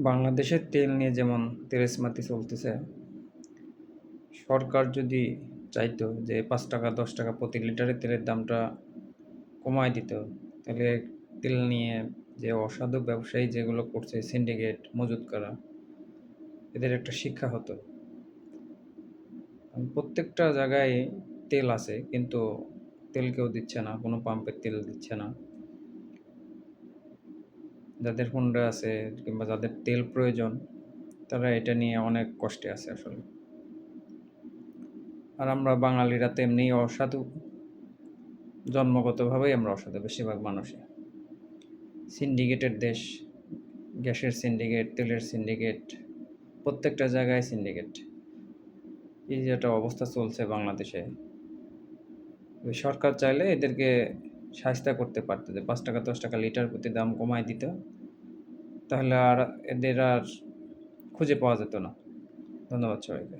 বাংলাদেশের তেল নিয়ে যেমন তেলেস্মাতি চলতেছে, সরকার যদি চাইতো যে ৫ টাকা ১০ টাকা প্রতি লিটারে তেলের দামটা কমায় দিত, তাহলে তেল নিয়ে যে অসাধু ব্যবসায়ী যেগুলো করছে সিন্ডিকেট মজুত করা, এদের একটা শিক্ষা হতো। প্রত্যেকটা জায়গায় তেল আছে, কিন্তু তেল কেউ দিচ্ছে না, কোনো পাম্পের তেল দিচ্ছে না। যাদের হুন্ডা আছে কিংবা যাদের তেল প্রয়োজন, তারা এটা নিয়ে অনেক কষ্টে আছে আসলে। আর আমরা বাঙালিরা তো এমনিই অসাধু, জন্মগতভাবেই আমরা অসাধু বেশিরভাগ মানুষই। সিন্ডিকেটের দেশ, গ্যাসের সিন্ডিকেট, তেলের সিন্ডিকেট, প্রত্যেকটা জায়গায় সিন্ডিকেট। এই যে একটা অবস্থা চলছে বাংলাদেশে, সরকার চাইলে এদেরকে শায়েস্তা করতে পারত, যে ৫ টাকা ১০ টাকা লিটার প্রতি দাম কমায় দিত, তাহলে আর এদের আর খুঁজে পাওয়া যেত না। ধন্যবাদ সবাইকে।